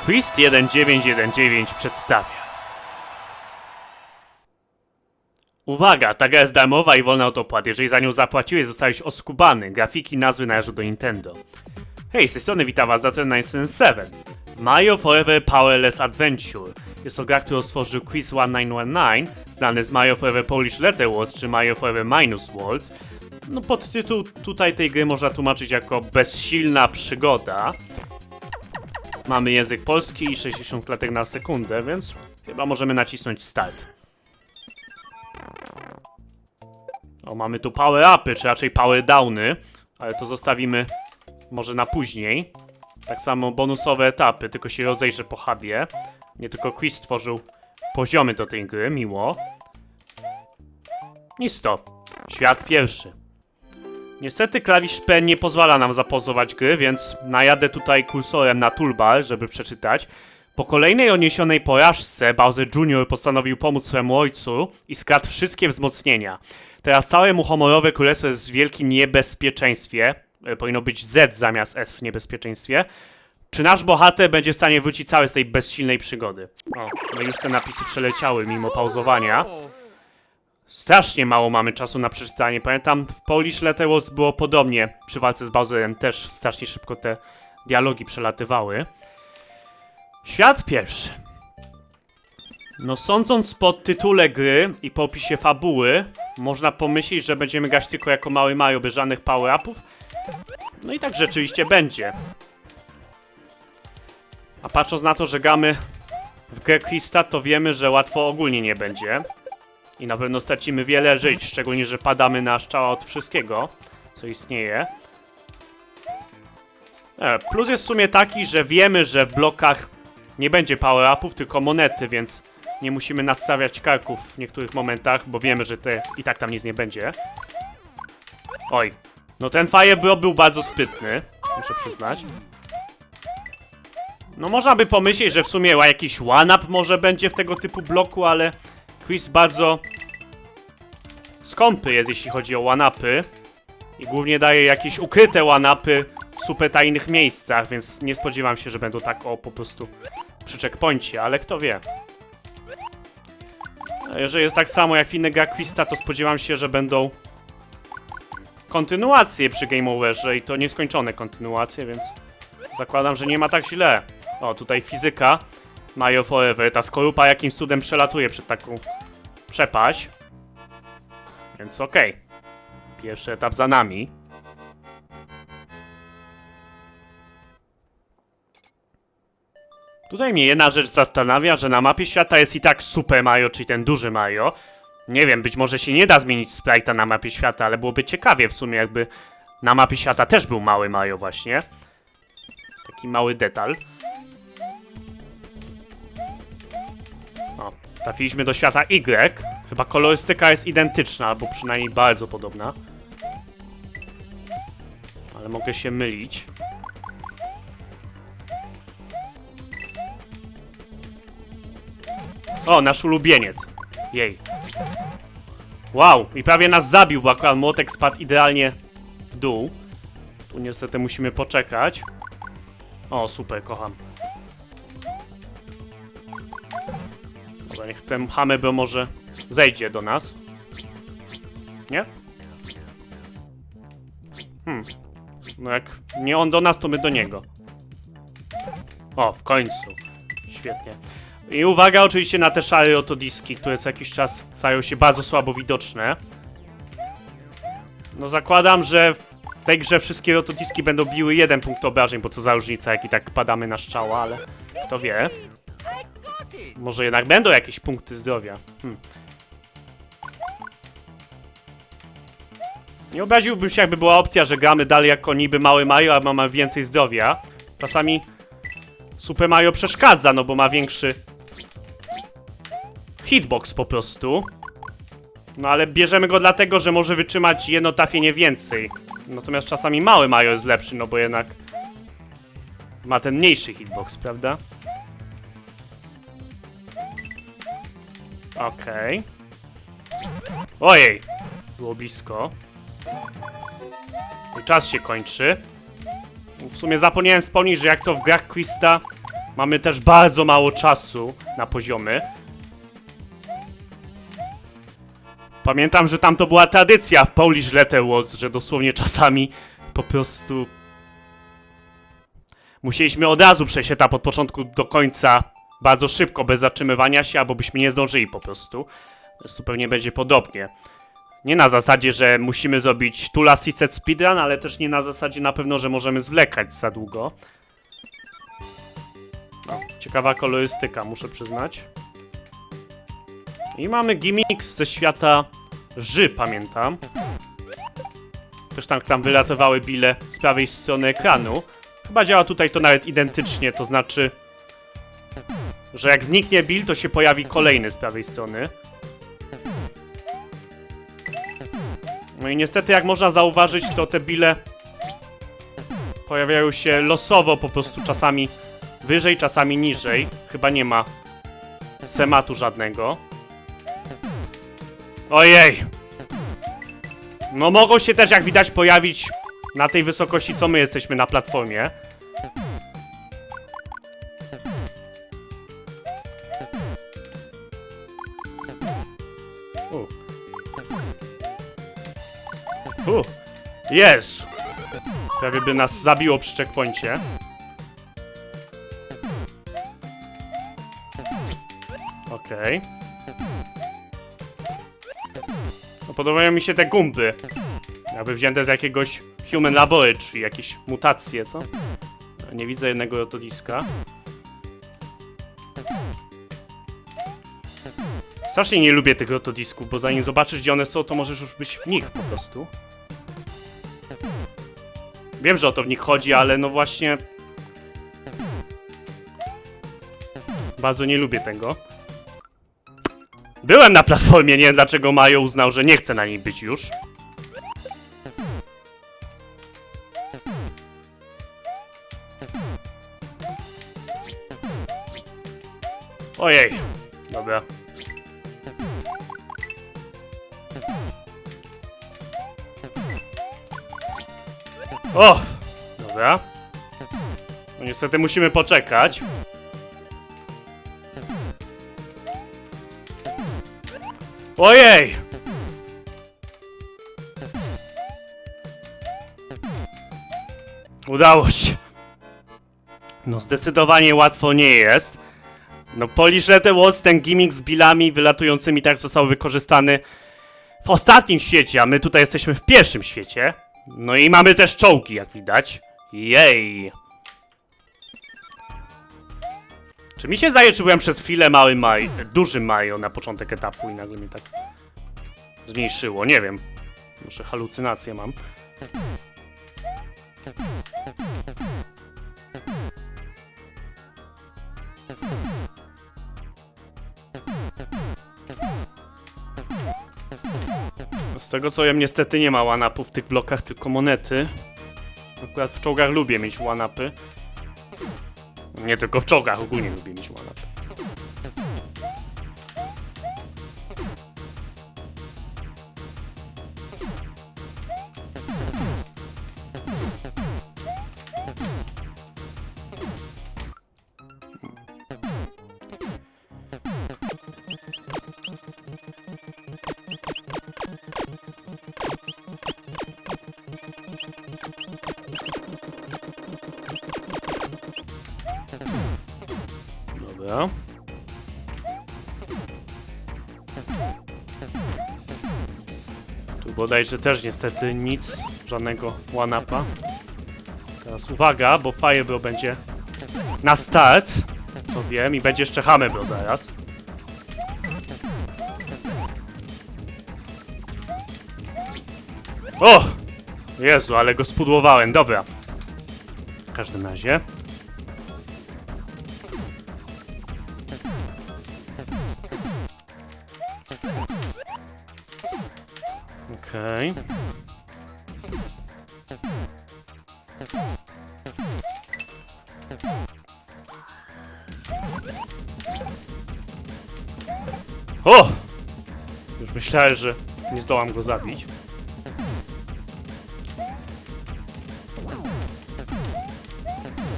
Quiz 1919 przedstawia. Uwaga, ta gra jest darmowa i wolna od opłat. Jeżeli za nią zapłaciłeś, zostałeś oskubany. Grafiki nazwy należą do Nintendo. Hej, z tej strony witam was za ten 977. Mario Forever Powerless Adventure. Jest to gra, którą stworzył Quiz 1919, znany z Mario Forever Polish Letter Words czy Mario Forever Minus Words. No podtytuł tutaj tej gry można tłumaczyć jako bezsilna przygoda. Mamy język polski i 60 klatek na sekundę, więc chyba możemy nacisnąć start. O, mamy tu power-upy, czy raczej power-downy, ale to zostawimy może na później. Tak samo bonusowe etapy, tylko się rozejrzę po hubie. Nie tylko Quiz stworzył poziomy do tej gry, miło. Nic to. Świat pierwszy. Niestety klawisz P nie pozwala nam zapauzować gry, więc najadę tutaj kursorem na toolbar, żeby przeczytać. Po kolejnej odniesionej porażce Bowser Jr. postanowił pomóc swemu ojcu i skradł wszystkie wzmocnienia. Teraz całe mu honorowe królestwo jest w wielkim niebezpieczeństwie. Powinno być Z zamiast S w niebezpieczeństwie. Czy nasz bohater będzie w stanie wrócić cały z tej bezsilnej przygody? O, no już te napisy przeleciały mimo pauzowania. Strasznie mało mamy czasu na przeczytanie. Pamiętam, w Polish Letter Words było podobnie. Przy walce z Bowserem też strasznie szybko te dialogi przelatywały. Świat pierwszy. No sądząc po tytule gry i po opisie fabuły, można pomyśleć, że będziemy grać tylko jako mały Mario bez żadnych power-upów. No i tak rzeczywiście będzie. A patrząc na to, że gramy w grę Quista, to wiemy, że łatwo ogólnie nie będzie. I na pewno stracimy wiele żyć, szczególnie, że padamy na strzała od wszystkiego, co istnieje. Plus jest w sumie taki, że wiemy, że w blokach nie będzie power-upów, tylko monety, więc nie musimy nadstawiać karków w niektórych momentach, bo wiemy, że i tak tam nic nie będzie. Oj, no ten Fireball był bardzo sprytny, muszę przyznać. No można by pomyśleć, że w sumie jakiś one-up może będzie w tego typu bloku, ale Quiz bardzo skąpy jest, jeśli chodzi o one-upy. I głównie daje jakieś ukryte one-upy w super tajnych miejscach, więc nie spodziewam się, że będą tak po prostu przy checkpoincie, ale kto wie. A jeżeli jest tak samo jak w innych grach Quista, to spodziewam się, że będą kontynuacje przy Game Overze i to nieskończone kontynuacje, więc zakładam, że nie ma tak źle. O, tutaj fizyka Mario Forever, ta skorupa jakimś cudem przelatuje przed taką przepaść. Więc okej. Pierwszy etap za nami. Tutaj mnie jedna rzecz zastanawia, że na mapie świata jest i tak Super Mario, czyli ten duży Mario. Nie wiem, być może się nie da zmienić sprite'a na mapie świata, ale byłoby ciekawie w sumie, jakby na mapie świata też był mały Mario właśnie. Taki mały detal. O, trafiliśmy do świata Y. Chyba kolorystyka jest identyczna, albo przynajmniej bardzo podobna. Ale mogę się mylić. O, nasz ulubieniec. Jej. Wow, i prawie nas zabił, bo akurat młotek spadł idealnie w dół. Tu niestety musimy poczekać. O, super, kocham. Dobra, niech ten Hammer może zejdzie do nas. Nie? No jak nie on do nas, to my do niego. O, w końcu. Świetnie. I uwaga oczywiście na te szare otodiski, które co jakiś czas stają się bardzo słabo widoczne. No zakładam, że w tej grze wszystkie otodiski będą biły 1 punkt obrażeń, bo co za różnica, jak i tak padamy na strzała, ale kto wie. Może jednak będą jakieś punkty zdrowia. Nie obraziłbym się, jakby była opcja, że gramy dalej jako niby mały Mario, a mamy więcej zdrowia. Czasami Super Mario przeszkadza, no bo ma większy hitbox po prostu. No ale bierzemy go dlatego, że może wytrzymać jedno trafienie więcej. Natomiast czasami mały Mario jest lepszy, no bo jednak ma ten mniejszy hitbox, prawda? Okej. Ojej! Było blisko. I czas się kończy. W sumie zapomniałem wspomnieć, że jak to w grach Quista Mamy też bardzo mało czasu na poziomy. Pamiętam, że tam to była tradycja w Polish Letterworks, że dosłownie czasami po prostu musieliśmy od razu przejść etap od początku do końca bardzo szybko, bez zatrzymywania się, albo byśmy nie zdążyli po prostu. Więc tu pewnie będzie podobnie. Nie na zasadzie, że musimy zrobić Tool Assisted Speedrun, ale też nie na zasadzie na pewno, że możemy zwlekać za długo. No, ciekawa kolorystyka, muszę przyznać. I mamy gimmick ze świata Ży, pamiętam. Też tam wylatywały bile z prawej strony ekranu. Chyba działa tutaj to nawet identycznie, to znaczy, że jak zniknie Bill, to się pojawi kolejny z prawej strony. No i niestety, jak można zauważyć, to te bile pojawiają się losowo, po prostu czasami wyżej, czasami niżej. Chyba nie ma sematu żadnego. Ojej! No mogą się też, jak widać, pojawić na tej wysokości, co my jesteśmy na platformie. Jezu! Prawie by nas zabiło przy checkpoincie. Okej. No, podobają mi się te gumby. Jakby wzięte z jakiegoś Human Laboratory, jakieś mutacje, co? Nie widzę jednego rotodiska. Strasznie nie lubię tych rotodisków, bo zanim zobaczysz, gdzie one są, to możesz już być w nich po prostu. Wiem, że o to w nich chodzi, ale no właśnie... Bardzo nie lubię tego. Byłem na platformie, nie wiem dlaczego Mario uznał, że nie chce na niej być już. Ojej. Dobra. O! Dobra. No niestety musimy poczekać. Ojej! Udało się. No zdecydowanie łatwo nie jest. No Polish Letterworks, ten gimmick z billami wylatującymi tak został wykorzystany w ostatnim świecie, a my tutaj jesteśmy w pierwszym świecie. No i mamy też czołgi, jak widać. Jej! Czy mi się zdaje, czy byłem przez chwilę dużym Mario na początek etapu i nagle mnie tak zmniejszyło? Nie wiem. Może halucynacje mam. Z tego co wiem, niestety nie ma one-upów w tych blokach, tylko monety. Akurat w czołgach lubię mieć one-upy. Nie tylko w czołgach, ogólnie lubię mieć one-upy. Dobra. Tu bodajże też niestety nic, żadnego one-upa. Teraz uwaga, bo Firebro będzie na start. To wiem i będzie jeszcze Hammerbro zaraz. O! Jezu, ale go spudłowałem, dobra. W każdym razie. Okej. O! Już myślałem, że nie zdołam go zabić.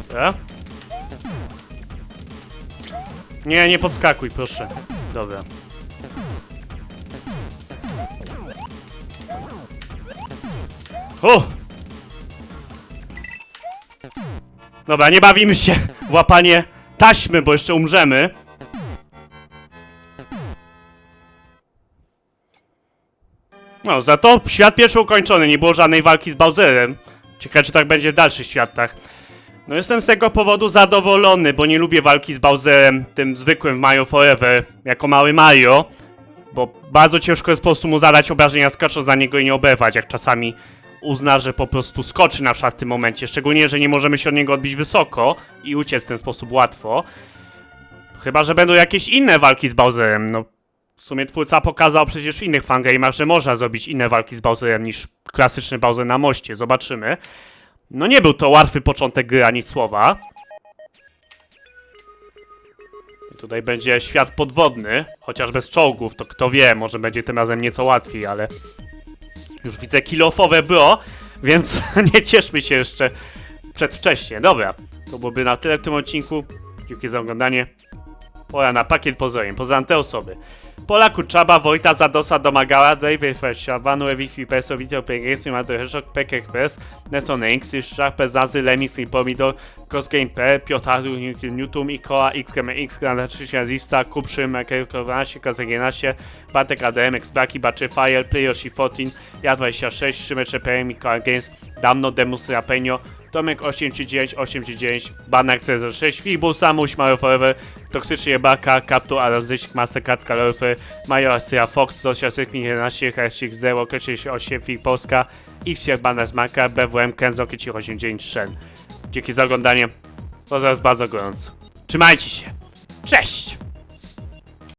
Dobra. Nie, nie podskakuj, proszę. Dobra. O! Dobra, nie bawimy się w łapanie taśmy, bo jeszcze umrzemy. No, za to świat pierwszy ukończony, nie było żadnej walki z Bowserem. Ciekawe, czy tak będzie w dalszych światach. No jestem z tego powodu zadowolony, bo nie lubię walki z Bowserem, tym zwykłym w Mario Forever, jako mały Mario. Bo bardzo ciężko jest po prostu mu zadać obrażenia skacząc za niego i nie oberwać, jak czasami uzna, że po prostu skoczy na przykład w tym momencie. Szczególnie, że nie możemy się od niego odbić wysoko i uciec w ten sposób łatwo. Chyba że będą jakieś inne walki z Bowserem, no. W sumie twórca pokazał przecież w innych fangame'ach, że można zrobić inne walki z Bowserem niż klasyczny Bowser na moście. Zobaczymy. No nie był to łatwy początek gry, ani słowa. I tutaj będzie świat podwodny, chociaż bez czołgów, to kto wie, może będzie tym razem nieco łatwiej, ale... Już widzę kill-offowe bro, więc nie cieszmy się jeszcze przedwcześnie. Dobra, to byłoby na tyle w tym odcinku. Dzięki za oglądanie. Pora na pakiet pozdrowień. Poznałem te osoby. Pola Kuczaba, Wojta, Zadosa, Domagała, David Freshawanu, Ewi Fipeso, Vito Pegesi, Mato Heszok, Pekek Press, Nesson X, Szach, Zazy, Lemix i Pomidor, Crossgame P, Piotr Newton, Ikoa, XKMX, Granda 3 Nazista, Kupszy, Maker 12, KZ11, Batek ADM, X-Blaki, Baczy Fire, Playoshi 14, Ja26, Szymecze PM, Mikoła Games, Damno, Demus, Rapenio, Tomek 839, 839, Banak C06, Fibu, Samuś, Mario Forever, Toksyczny Jebaka, Kaptu, Arazyś, Mastercard, Kalorfy, Mario Asyra, Fox, Zosia, Sykmin 11, Hashik 0, K68, Fig Polska, Xcier, Banas Maka, BWM, Kenzo, Kici 89, Shen. Dzięki za oglądanie, pozdrawiam bardzo gorąco. Trzymajcie się, cześć!